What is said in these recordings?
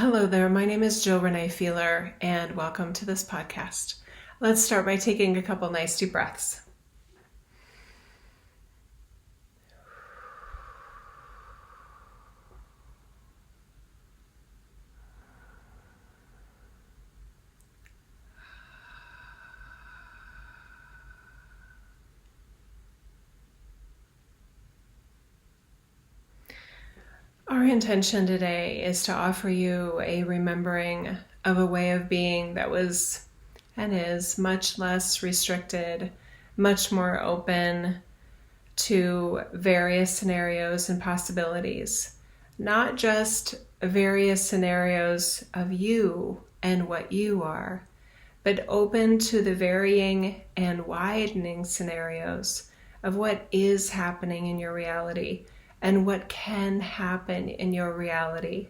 Hello there, my name is Jill Renee Feeler, and welcome to this podcast. Let's start by taking a couple nice deep breaths. Our intention today is to offer you a remembering of a way of being that was and is much less restricted, much more open to various scenarios and possibilities. Not just various scenarios of you and what you are, but open to the varying and widening scenarios of what is happening in your reality and what can happen in your reality.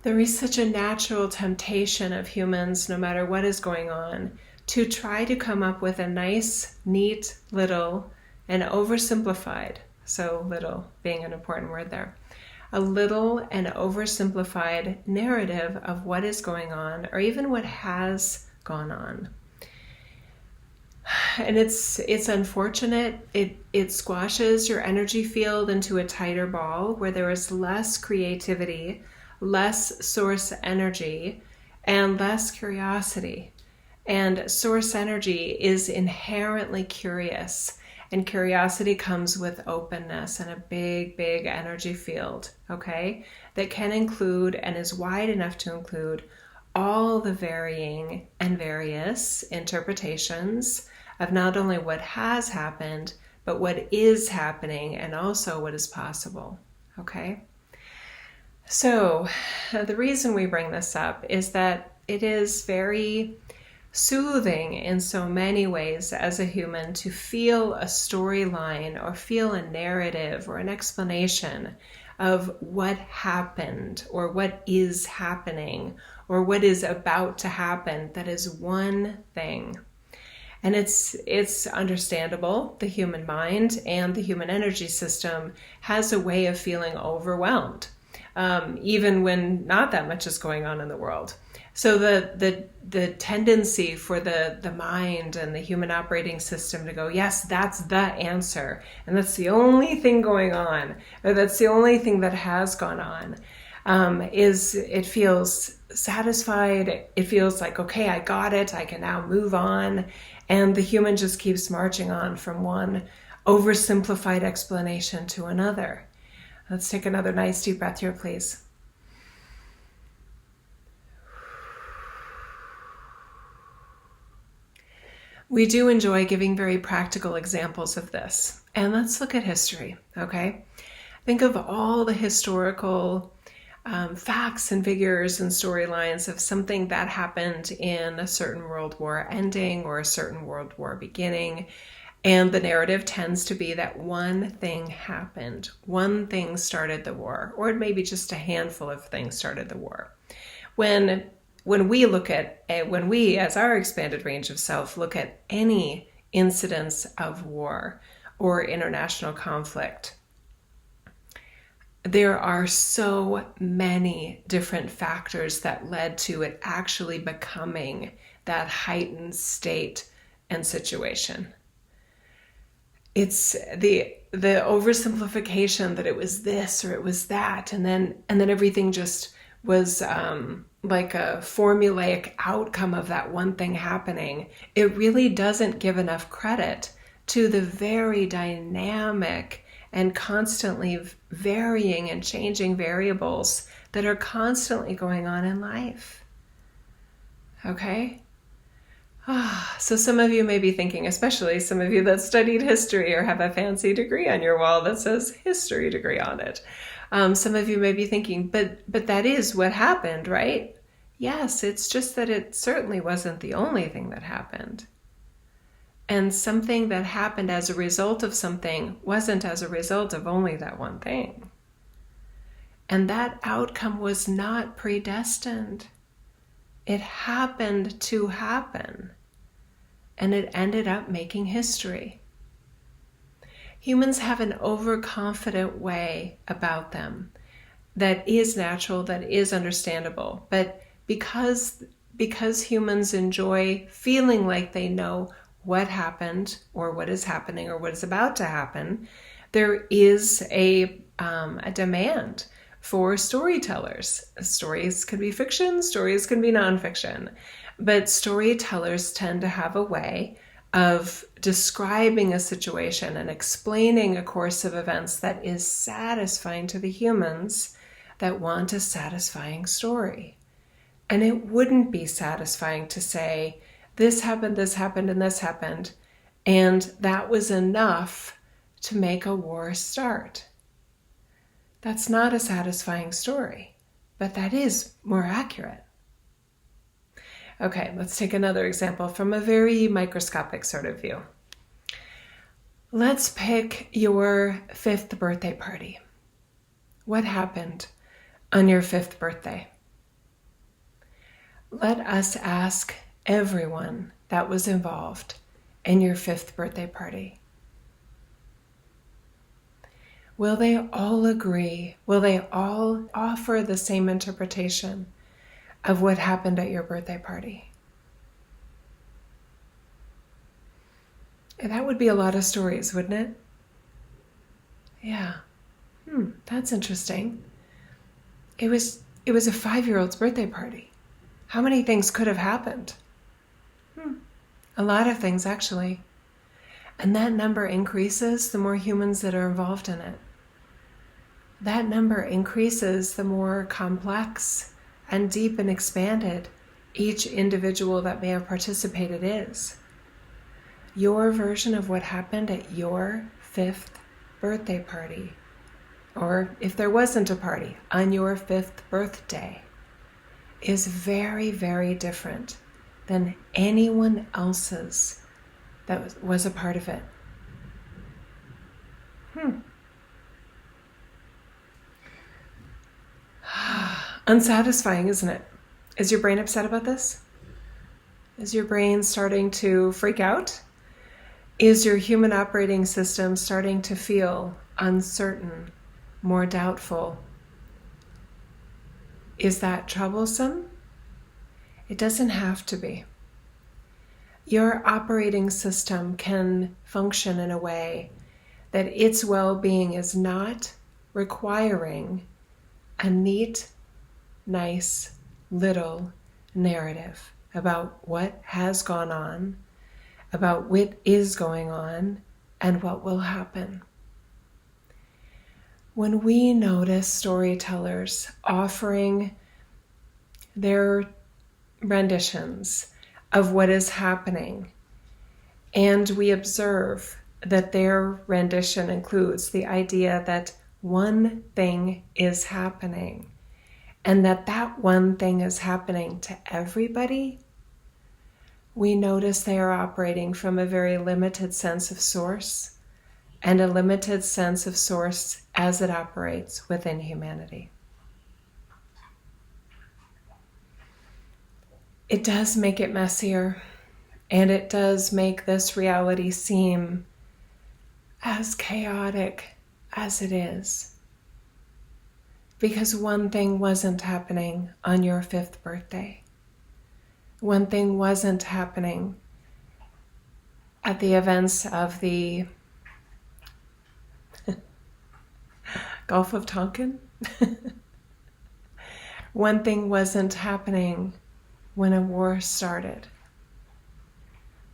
There is such a natural temptation of humans, no matter what is going on, to try to come up with a nice, neat, little, and oversimplified, so little being an important word there, a little and oversimplified narrative of what is going on, or even what has gone on. And it's unfortunate. It squashes your energy field into a tighter ball where there is less creativity, less source energy, and less curiosity. And source energy is inherently curious, and curiosity comes with openness and a big, big energy field, okay, that can include and is wide enough to include all the varying and various interpretations of not only what has happened, but what is happening and also what is possible, okay? So the reason we bring this up is that it is very soothing in so many ways as a human to feel a storyline or feel a narrative or an explanation of what happened or what is happening or what is about to happen that is one thing. And it's understandable. The human mind and the human energy system has a way of feeling overwhelmed, even when not that much is going on in the world. So the tendency for the mind and the human operating system to go, yes, that's the answer, and that's the only thing going on, or that's the only thing that has gone on, is it feels satisfied. It feels like, okay, I got it. I can now move on. And the human just keeps marching on from one oversimplified explanation to another. Let's take another nice deep breath here, please. We do enjoy giving very practical examples of this. And let's look at history, okay? Think of all the historical facts and figures and storylines of something that happened in a certain world war ending or a certain world war beginning. And the narrative tends to be that one thing happened. One thing started the war, or maybe just a handful of things started the war. When we look at, when we as our expanded range of self look at any incidents of war or international conflict, there are so many different factors that led to it actually becoming that heightened state and situation. It's the oversimplification that it was this or it was that, and then everything just was like a formulaic outcome of that one thing happening. It really doesn't give enough credit to the very dynamic and constantly varying and changing variables that are constantly going on in life. Okay? So some of you may be thinking, especially some of you that studied history or have a fancy degree on your wall that says history degree on it. Some of you may be thinking, but that is what happened, right? Yes, it's just that it certainly wasn't the only thing that happened. And something that happened as a result of something wasn't as a result of only that one thing. And that outcome was not predestined. It happened to happen. And it ended up making history. Humans have an overconfident way about them. that is natural, that is understandable. But because humans enjoy feeling like they know what happened or what is happening or what is about to happen, there is a demand for storytellers. Stories can be fiction, stories can be nonfiction, but storytellers tend to have a way of describing a situation and explaining a course of events that is satisfying to the humans that want a satisfying story. And it wouldn't be satisfying to say, this happened, and this happened, and that was enough to make a war start. That's not a satisfying story, but that is more accurate. Okay, let's take another example from a very microscopic sort of view. Let's pick your 5th birthday party. What happened on your 5th birthday? Let us ask everyone that was involved in your 5th birthday party. Will they all agree? Will they all offer the same interpretation of what happened at your birthday party? That would be a lot of stories, wouldn't it? Yeah. That's interesting. It was a 5-year-old's birthday party. How many things could have happened? A lot of things, actually. And that number increases the more humans that are involved in it. That number increases the more complex and deep and expanded each individual that may have participated is. Your version of what happened at your 5th birthday party, or if there wasn't a party, on your 5th birthday, is very, very different than anyone else's that was a part of it. Unsatisfying, isn't it? Is your brain upset about this? Is your brain starting to freak out? Is your human operating system starting to feel uncertain, more doubtful? Is that troublesome? It doesn't have to be. Your operating system can function in a way that its well-being is not requiring a neat, nice, little narrative about what has gone on, about what is going on, and what will happen. When we notice storytellers offering their renditions of what is happening, and we observe that their rendition includes the idea that one thing is happening, and that one thing is happening to everybody, we notice they are operating from a very limited sense of source, and a limited sense of source as it operates within humanity. It does make it messier, and it does make this reality seem as chaotic as it is. Because one thing wasn't happening on your 5th birthday. One thing wasn't happening at the events of the Gulf of Tonkin. One thing wasn't happening when a war started.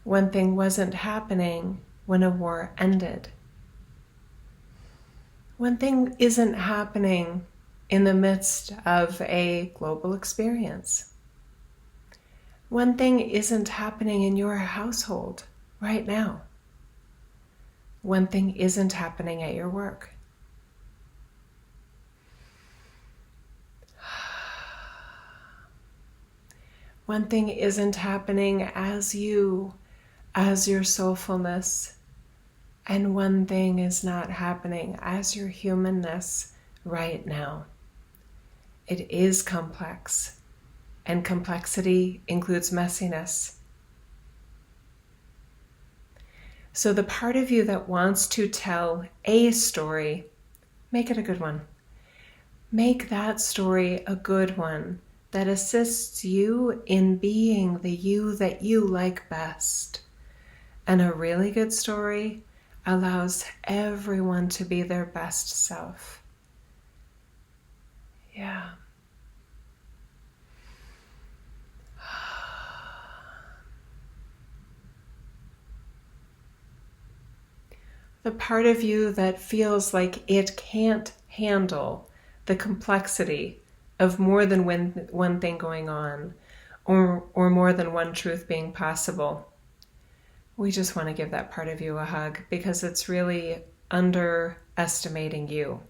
One thing wasn't happening when a war ended. One thing isn't happening in the midst of a global experience. One thing isn't happening in your household right now. One thing isn't happening at your work. One thing isn't happening as you, as your soulfulness, and one thing is not happening as your humanness right now. It is complex, and complexity includes messiness. So the part of you that wants to tell a story, make it a good one. Make that story a good one that assists you in being the you that you like best. And a really good story allows everyone to be their best self. Yeah. The part of you that feels like it can't handle the complexity of more than one thing going on, or more than one truth being possible. We just want to give that part of you a hug, because it's really underestimating you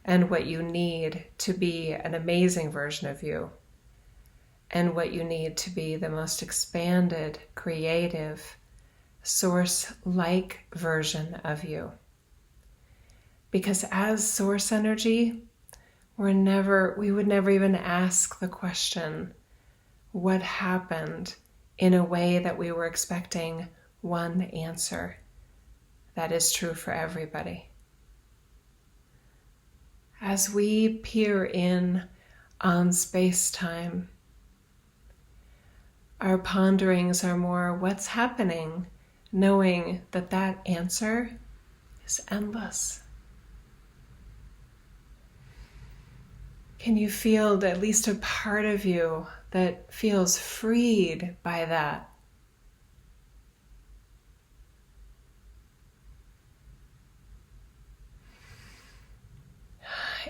and what you need to be an amazing version of you, and what you need to be the most expanded, creative, source-like version of you. Because as source energy, we would never even ask the question, what happened, in a way that we were expecting one answer. That is true for everybody. As we peer in on space-time, our ponderings are more what's happening, knowing that that answer is endless. Can you feel at least a part of you that feels freed by that?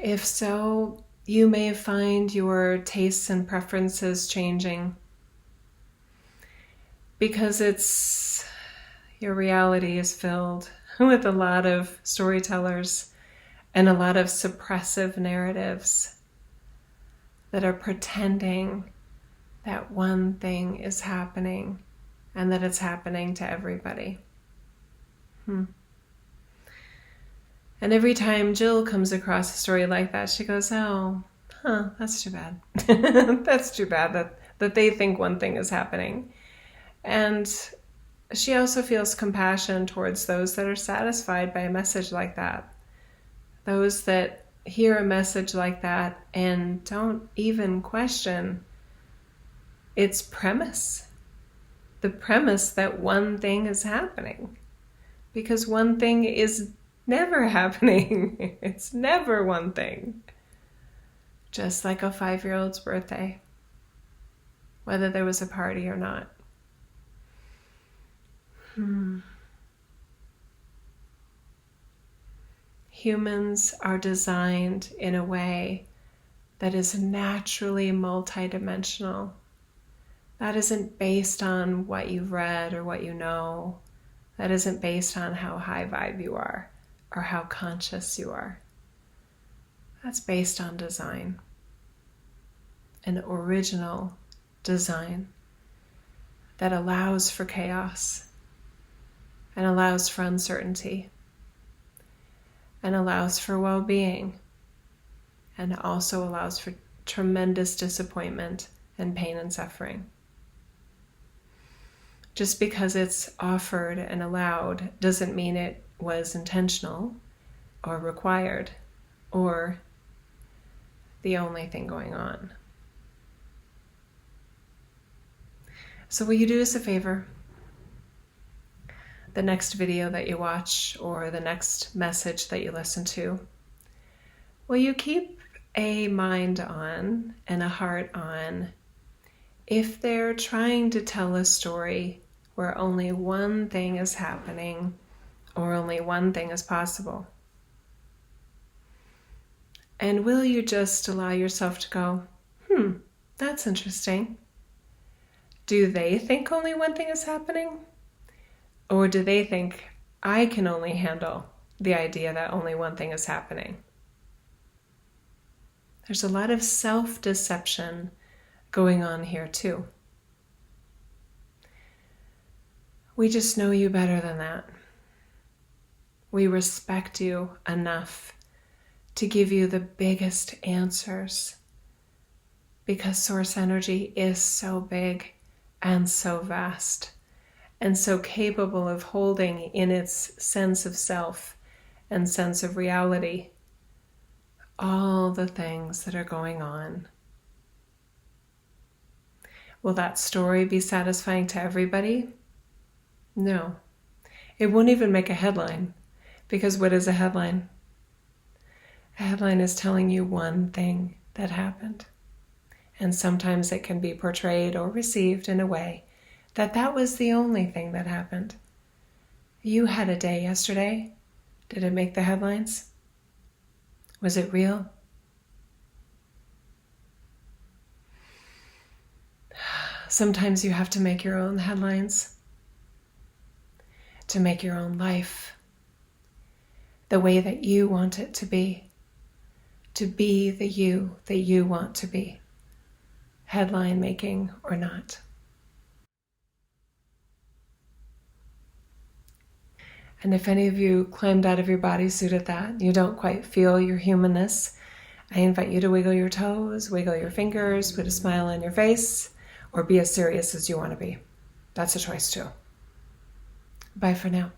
If so, you may find your tastes and preferences changing, because your reality is filled with a lot of storytellers and a lot of suppressive narratives that are pretending that one thing is happening and that it's happening to everybody. And every time Jill comes across a story like that, she goes, oh, that's too bad. That's too bad that they think one thing is happening. And she also feels compassion towards those that are satisfied by a message like that. Those that hear a message like that and don't even question its premise. The premise that one thing is happening. Because one thing is never happening. It's never one thing. Just like a 5-year-old's birthday, whether there was a party or not. Humans are designed in a way that is naturally multidimensional. That isn't based on what you've read or what you know. That isn't based on how high vibe you are or how conscious you are. That's based on design, an original design that allows for chaos and allows for uncertainty and allows for well-being and also allows for tremendous disappointment and pain and suffering. Just because it's offered and allowed doesn't mean it was intentional or required or the only thing going on. So will you do us a favor? The next video that you watch or the next message that you listen to, will you keep a mind on and a heart on if they're trying to tell a story where only one thing is happening or only one thing is possible? And will you just allow yourself to go, that's interesting. Do they think only one thing is happening? Or do they think I can only handle the idea that only one thing is happening? There's a lot of self-deception going on here too. We just know you better than that. We respect you enough to give you the biggest answers, because source energy is so big and so vast and so capable of holding in its sense of self and sense of reality all the things that are going on. Will that story be satisfying to everybody? No. It won't even make a headline, because what is a headline? A headline is telling you one thing that happened. And sometimes it can be portrayed or received in a way that that was the only thing that happened. You had a day yesterday. Did it make the headlines? Was it real? Sometimes you have to make your own headlines, to make your own life the way that you want it to be the you that you want to be, headline making or not. And if any of you climbed out of your bodysuit at that, and you don't quite feel your humanness, I invite you to wiggle your toes, wiggle your fingers, put a smile on your face, or be as serious as you want to be. That's a choice too. Bye for now.